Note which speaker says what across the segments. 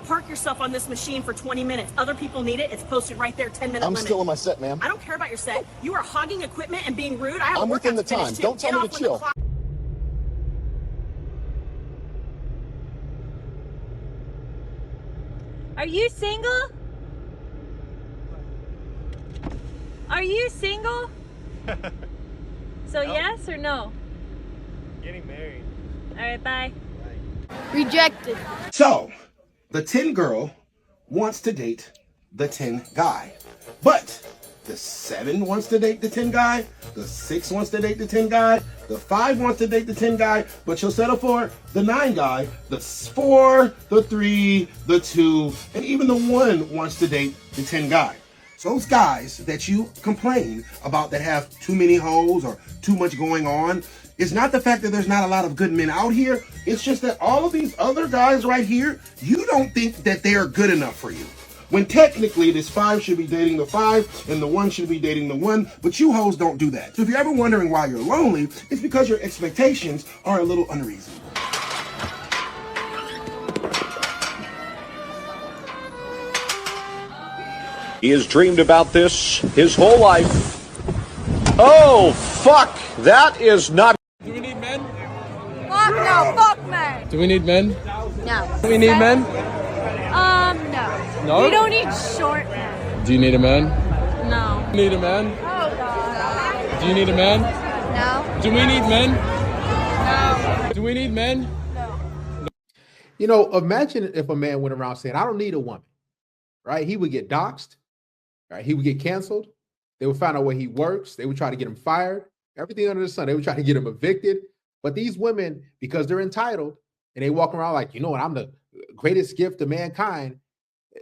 Speaker 1: park yourself on this machine for 20 minutes. Other people need it. It's posted right there, 10-minute limit.
Speaker 2: I'm still on my set, ma'am.
Speaker 1: I don't care about your set. You are hogging equipment and being rude.
Speaker 2: I'm within the time. Don't tell me to chill.
Speaker 3: Are you single? Are you single? So
Speaker 4: No.
Speaker 3: yes or no?
Speaker 4: Getting married.
Speaker 3: All right, bye.
Speaker 5: Rejected.
Speaker 6: So, the 10 girl wants to date the 10 guy. But the 7 wants to date the 10 guy. The 6 wants to date the 10 guy. The 5 wants to date the 10 guy. But she'll settle for the 9 guy. The 4, the 3, the 2, and even the 1 wants to date the 10 guy. So those guys that you complain about that have too many hoes or too much going on, it's not the fact that there's not a lot of good men out here. It's just that all of these other guys right here, you don't think that they're good enough for you. When technically this 5 should be dating the 5 and the 1 should be dating the 1, but you hoes don't do that. So if you're ever wondering why you're lonely, it's because your expectations are a little unreasonable.
Speaker 7: He has dreamed about this his whole life. Oh, fuck. That is not...
Speaker 4: Do we need men?
Speaker 5: Fuck no, fuck men.
Speaker 4: Do we need men?
Speaker 5: No.
Speaker 4: Do we need men?
Speaker 5: No.
Speaker 4: No?
Speaker 5: We don't need short men.
Speaker 4: Do you need a man?
Speaker 3: No.
Speaker 4: Do you need a man?
Speaker 5: Oh god.
Speaker 4: Do you need a man?
Speaker 5: No.
Speaker 4: Do we need men?
Speaker 5: No.
Speaker 4: Do we need men?
Speaker 8: You know, imagine if a man went around saying, I don't need a woman, right? He would get doxxed, right? He would get canceled. They would find out where he works. They would try to get him fired. Everything under the sun. They would try to get him evicted. But these women, because they're entitled and they walk around like, you know what, I'm the greatest gift to mankind,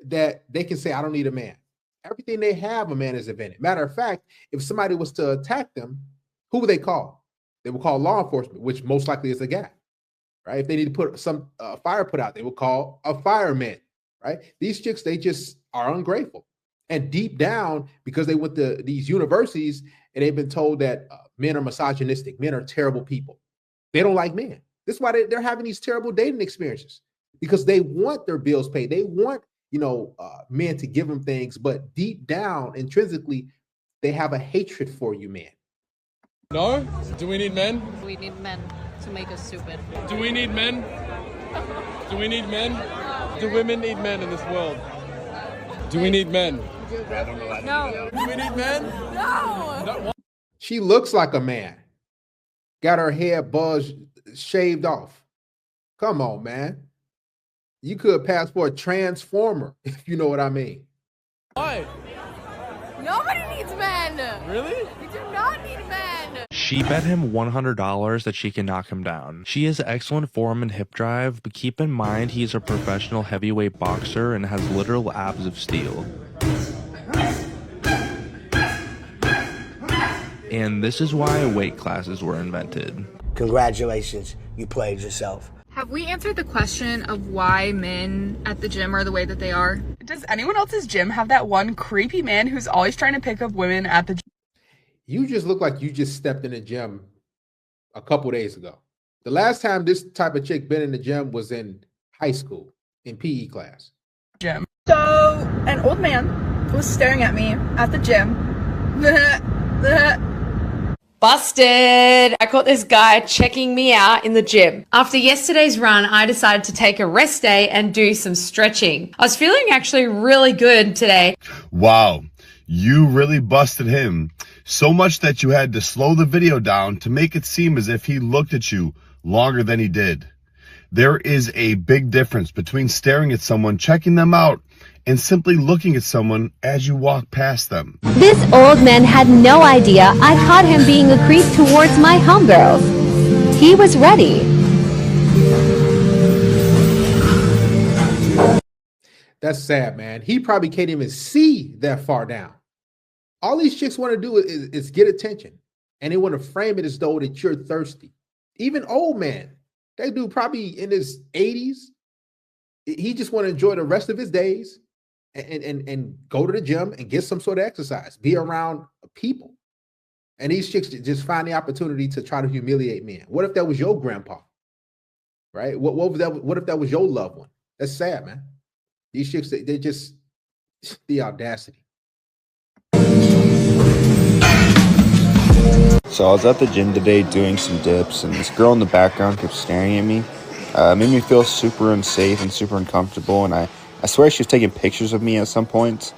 Speaker 8: that they can say, I don't need a man. Everything they have, a man is invented. Matter of fact, if somebody was to attack them, who would they call? They would call law enforcement, which most likely is a guy, right? If they need to put some fire put out, they would call a fireman, right? These chicks, they just are ungrateful. And deep down, because they went to these universities and they've been told that men are misogynistic, men are terrible people. They don't like men. This is why they're having these terrible dating experiences, because they want their bills paid. They want, men to give them things, but deep down, intrinsically, they have a hatred for you, man.
Speaker 4: No? Do we need men?
Speaker 9: We need men to make us stupid.
Speaker 4: Do we need men? Do we need men? Do women need men in this world? Do we need men?
Speaker 9: No.
Speaker 4: Do we need men?
Speaker 9: No.
Speaker 8: She looks like a man. Got her hair buzzed, shaved off. Come on, man. You could pass for a transformer, if you know what I mean.
Speaker 4: Why?
Speaker 5: Nobody needs men.
Speaker 4: Really?
Speaker 5: We do not need men.
Speaker 10: She bet him $100 that she can knock him down. She has excellent form and hip drive, but keep in mind he's a professional heavyweight boxer and has literal abs of steel. And this is why weight classes were invented.
Speaker 11: Congratulations, you played yourself.
Speaker 12: Have we answered the question of why men at the gym are the way that they are?
Speaker 13: Does anyone else's gym have that one creepy man who's always trying to pick up women at the gym?
Speaker 8: You just look like you just stepped in the gym a couple days ago. The last time this type of chick been in the gym was in high school, in PE class.
Speaker 13: Gym. So, an old man was staring at me at the gym.
Speaker 14: Busted! I caught this guy checking me out in the gym. After yesterday's run, I decided to take a rest day and do some stretching. I was feeling actually really good today.
Speaker 15: Wow, you really busted him. So much that you had to slow the video down to make it seem as if he looked at you longer than he did. There is a big difference between staring at someone, checking them out, and simply looking at someone as you walk past them.
Speaker 16: This old man had no idea I caught him being a creep towards my homegirls. He was ready.
Speaker 8: That's sad, man. He probably can't even see that far down. All these chicks want to do is get attention, and they want to frame it as though that you're thirsty. Even old man, that dude probably in his 80s, he just want to enjoy the rest of his days and go to the gym and get some sort of exercise, be around people. And these chicks just find the opportunity to try to humiliate men. What if that was your grandpa? Right? What if that was your loved one? That's sad, man. These chicks, they just, the audacity.
Speaker 17: So I was at the gym today doing some dips, and this girl in the background kept staring at me. It made me feel super unsafe and super uncomfortable, and I swear she was taking pictures of me at some point.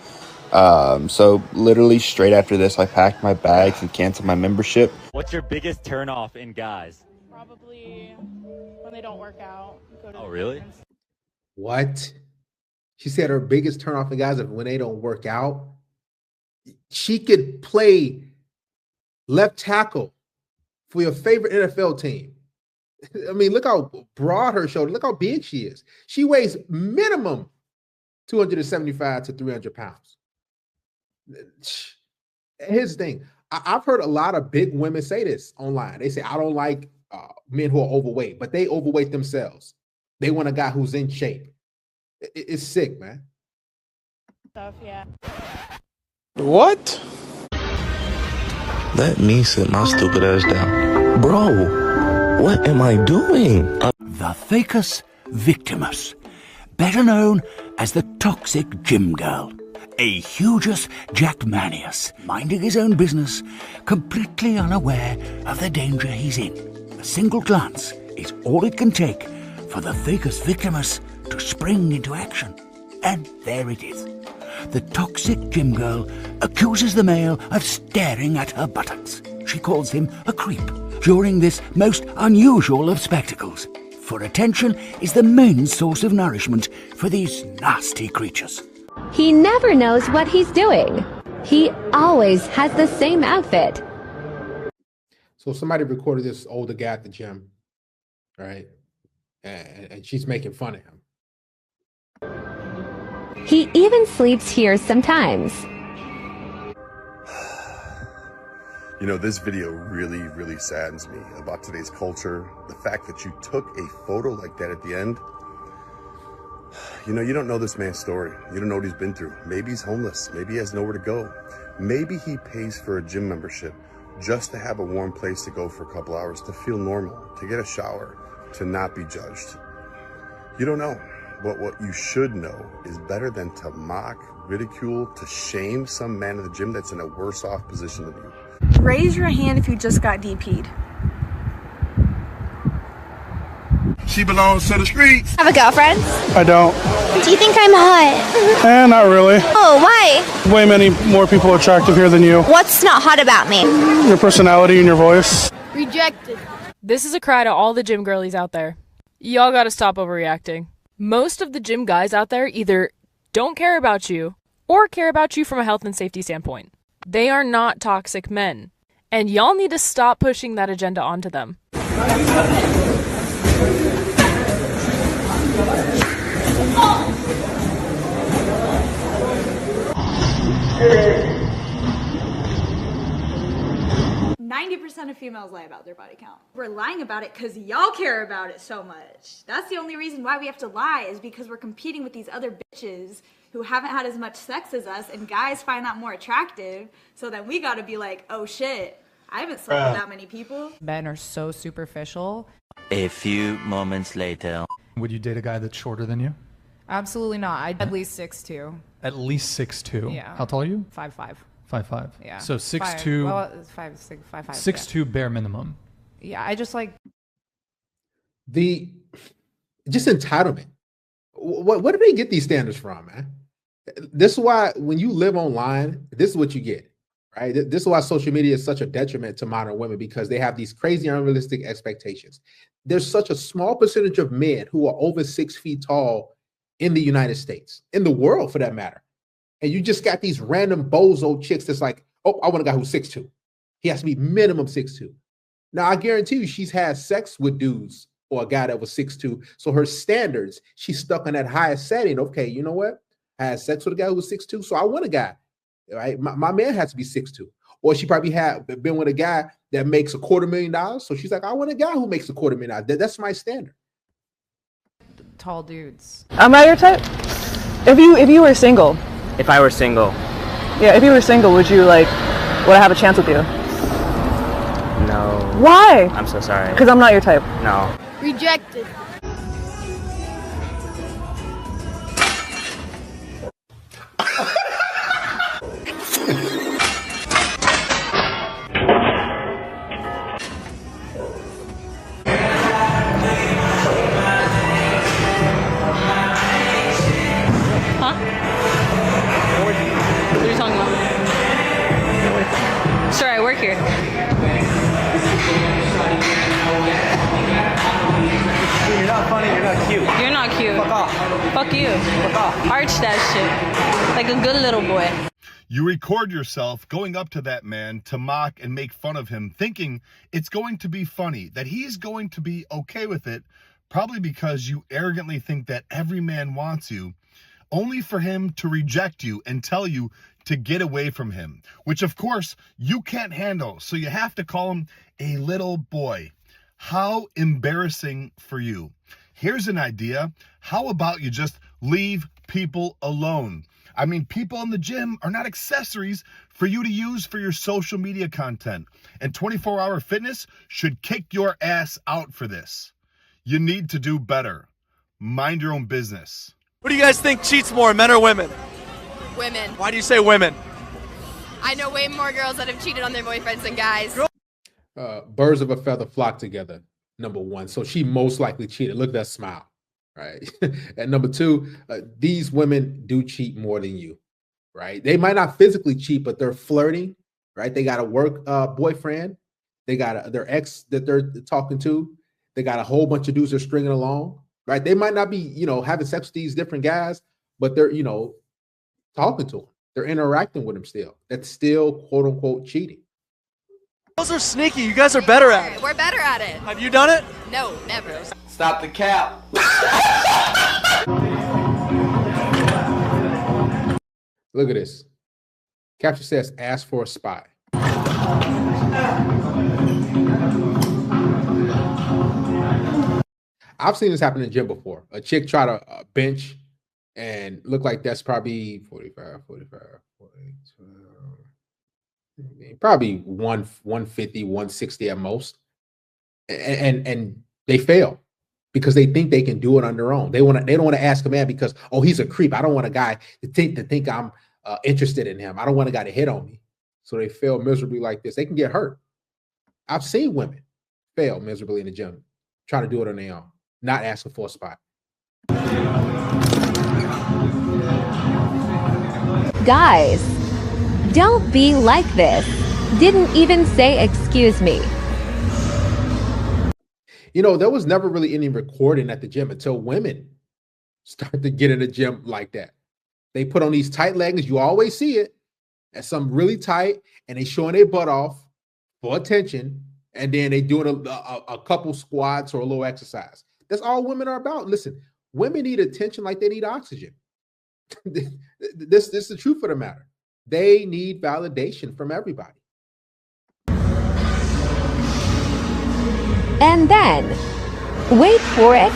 Speaker 17: So literally straight after this, I packed my bags and canceled my membership.
Speaker 18: What's your biggest turnoff in guys?
Speaker 5: Probably when they don't work out.
Speaker 18: Oh, really?
Speaker 8: What? She said her biggest turnoff in guys is when they don't work out. She could play left tackle for your favorite NFL team. I mean, look how broad her shoulder, look how big she is. She weighs minimum 275 to 300 pounds. Here's the thing. I've heard a lot of big women say this online. They say, I don't like men who are overweight, but they overweight themselves. They want a guy who's in shape. It's sick, man.
Speaker 5: Stuff, yeah.
Speaker 19: What?
Speaker 20: Let me sit my stupid ass down. Bro, what am I doing?
Speaker 21: The Thecus Victimus, better known as the toxic gym girl. A hugeus Jackmanius, minding his own business, completely unaware of the danger he's in. A single glance is all it can take for the Thecus Victimus to spring into action. And there it is. The toxic gym girl accuses the male of staring at her buttocks. She calls him a creep during this most unusual of spectacles. For attention is the main source of nourishment for these nasty creatures.
Speaker 16: He never knows what he's doing. He always has the same outfit.
Speaker 8: So somebody recorded this older guy at the gym, right? And she's making fun of him.
Speaker 16: He even sleeps here sometimes.
Speaker 15: You know, this video really saddens me about today's culture. The fact that you took a photo like that at the end. You know, you don't know this man's story. You don't know what he's been through. Maybe he's homeless. Maybe he has nowhere to go. Maybe he pays for a gym membership just to have a warm place to go for a couple hours, to feel normal, to get a shower, to not be judged. You don't know. But what you should know is better than to mock, ridicule, to shame some man in the gym that's in a worse off position than you.
Speaker 13: Raise your hand if you just got DP'd.
Speaker 15: She belongs to the streets.
Speaker 22: Have a girlfriend?
Speaker 19: I don't.
Speaker 22: Do you think I'm hot?
Speaker 19: Not really.
Speaker 22: Oh, why?
Speaker 19: Way many more people attractive here than you.
Speaker 22: What's not hot about me?
Speaker 19: Your personality and your voice.
Speaker 5: Rejected.
Speaker 23: This is a cry to all the gym girlies out there. Y'all gotta stop overreacting. Most of the gym guys out there either don't care about you or care about you from a health and safety standpoint. They are not toxic men, and y'all need to stop pushing that agenda onto them.
Speaker 24: 90% of females lie about their body count. We're lying about it because y'all care about it so much. That's the only reason why we have to lie, is because we're competing with these other bitches who haven't had as much sex as us, and guys find that more attractive, so then we gotta be like, oh shit, I haven't slept with that many people.
Speaker 25: Men are so superficial.
Speaker 26: A few moments later.
Speaker 27: Would you date a guy that's shorter than you?
Speaker 12: Absolutely not. I'd at least 6'2".
Speaker 27: At least 6'2".
Speaker 12: Yeah.
Speaker 27: How tall are you?
Speaker 12: 5'5".
Speaker 27: 5'5".
Speaker 12: Yeah.
Speaker 27: So 6'2".
Speaker 12: Well, 5'6", 5'5".
Speaker 27: 6'2" bare minimum.
Speaker 12: Yeah, I just like
Speaker 8: just entitlement. Where do they get these standards from, man? This is why when you live online, this is what you get, right? This is why social media is such a detriment to modern women, because they have these crazy, unrealistic expectations. There's such a small percentage of men who are over 6 feet tall in the United States, in the world for that matter. And you just got these random bozo chicks that's like, oh, I want a guy who's 6'2". He has to be minimum 6'2". Now, I guarantee you she's had sex with dudes or a guy that was 6'2". So her standards, she's stuck on that highest setting. Okay, you know what? I had sex with a guy who was 6'2", so I want a guy, right? My man has to be 6'2". Or she probably had been with a guy that makes $250,000. So she's like, I want a guy who makes $250,000. That's my standard.
Speaker 12: tall dudes.
Speaker 13: Am I your type? If you were single.
Speaker 28: If I were single.
Speaker 13: Yeah, if you were single, would I have a chance with you?
Speaker 28: No.
Speaker 13: Why?
Speaker 28: I'm so sorry.
Speaker 13: Because I'm not your type.
Speaker 28: No.
Speaker 5: Rejected.
Speaker 1: Fuck you. Arch that shit. Like a good little boy.
Speaker 15: You record yourself going up to that man to mock and make fun of him, thinking it's going to be funny, that he's going to be okay with it, probably because you arrogantly think that every man wants you, only for him to reject you and tell you to get away from him, which of course you can't handle, so you have to call him a little boy. How embarrassing for you. Here's an idea. How about you just leave people alone? I mean, people in the gym are not accessories for you to use for your social media content. And 24-hour fitness should kick your ass out for this. You need to do better. Mind your own business.
Speaker 2: Who do you guys think cheats more, men or women?
Speaker 3: Women.
Speaker 2: Why do you say women?
Speaker 3: I know way more girls that have cheated on their boyfriends than guys.
Speaker 8: Birds of a feather flock together, number one. So she most likely cheated. Look at that smile. Right. And number two, these women do cheat more than you, right? They might not physically cheat, but they're flirting, right? They got a work boyfriend. They got their ex that they're talking to. They got a whole bunch of dudes they're stringing along, right? They might not be, having sex with these different guys, but they're, talking to them. They're interacting with them still. That's still quote unquote cheating.
Speaker 2: Those are sneaky. You guys are better at it.
Speaker 3: We're better at it.
Speaker 2: Have you done it?
Speaker 3: No, never.
Speaker 2: Stop the cap.
Speaker 8: Look at this. Caption says, ask for a spy. I've seen this happen in the gym before. A chick try to bench and look like that's probably 45, 40, probably 150, 160 at most. And they fail because they think they can do it on their own. They don't want to ask a man because, oh, he's a creep. I don't want a guy to think I'm interested in him. I don't want a guy to hit on me. So they fail miserably like this. They can get hurt. I've seen women fail miserably in the gym, trying to do it on their own, not asking for a spot.
Speaker 16: Guys, don't be like this. Didn't even say excuse me.
Speaker 8: There was never really any recording at the gym until women start to get in the gym like that. They put on these tight leggings. You always see it. And some really tight, and they showing their butt off for attention. And then they doing a couple squats or a little exercise. That's all women are about. Listen, women need attention like they need oxygen. This is the truth of the matter. They need validation from everybody.
Speaker 16: And then, wait for it.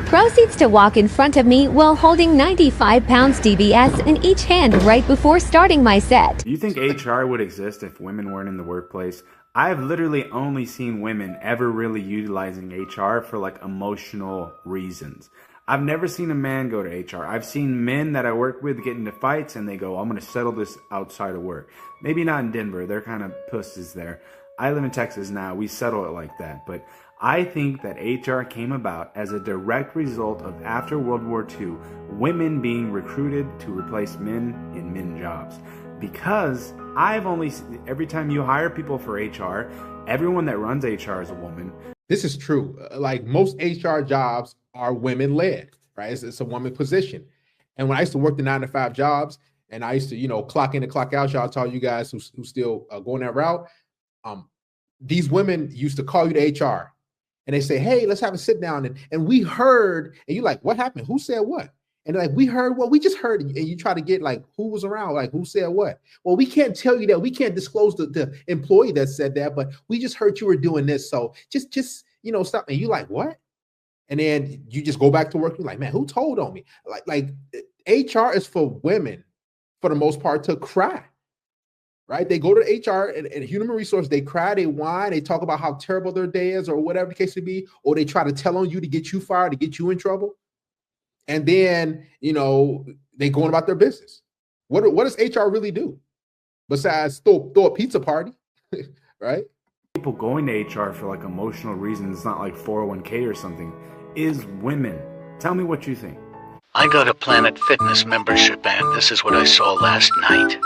Speaker 16: Proceeds to walk in front of me while holding 95 pounds DBS in each hand right before starting my set.
Speaker 4: Do you think HR would exist if women weren't in the workplace? I've literally only seen women ever really utilizing HR for like emotional reasons. I've never seen a man go to HR. I've seen men that I work with get into fights and they go, I'm going to settle this outside of work. Maybe not in Denver. They're kind of pussies there. I live in Texas now. We settle it like that. But I think that HR came about as a direct result of after World War II, women being recruited to replace men in men jobs. Because I've only, every time you hire people for HR, everyone that runs HR is a woman.
Speaker 8: This is true. Like most HR jobs are women led, right? It's a woman position. And when I used to work the 9-to-5 jobs and I used to, clock in and clock out, y'all tell you guys who still going that route. These women used to call you to HR and they say, hey, let's have a sit down. And we heard, and you're like, what happened? Who said what? And they're like, we heard, well, we just heard. And you try to get like, who was around? Like, who said what? Well, we can't tell you that. We can't disclose the employee that said that, but we just heard you were doing this. So just stop. And you're like, what? And then you just go back to work. You're like, man, who told on me? Like HR is for women, for the most part, to cry, right? They go to HR and human resource. They cry, they whine, they talk about how terrible their day is or whatever the case may be, or they try to tell on you to get you fired, to get you in trouble. And then, they go on about their business. What does HR really do besides throw a pizza party, right?
Speaker 4: People going to HR for like emotional reasons, it's not like 401k or something, is women. Tell me what you think.
Speaker 6: I got a Planet Fitness membership and this is what I saw last night.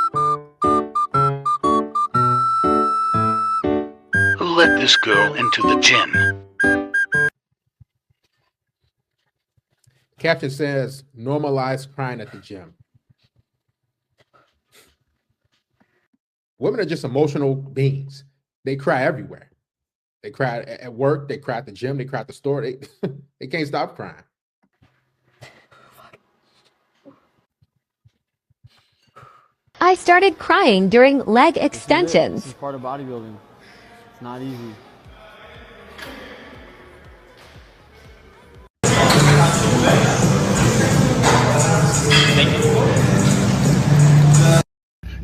Speaker 21: this girl into the gym.
Speaker 8: Caption says, normalize crying at the gym. Women are just emotional beings. They cry everywhere. They cry at work, they cry at the gym, they cry at the store. They can't stop crying.
Speaker 16: I started crying during leg extensions.
Speaker 6: This is part of bodybuilding. It's not easy.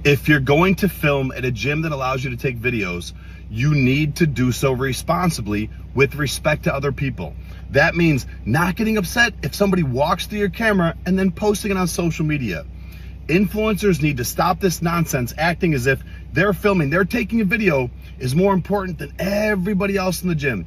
Speaker 15: If you're going to film at a gym that allows you to take videos, you need to do so responsibly with respect to other people. That means not getting upset if somebody walks through your camera and then posting it on social media. Influencers need to stop this nonsense, acting as if they're filming, they're taking a video is more important than everybody else in the gym.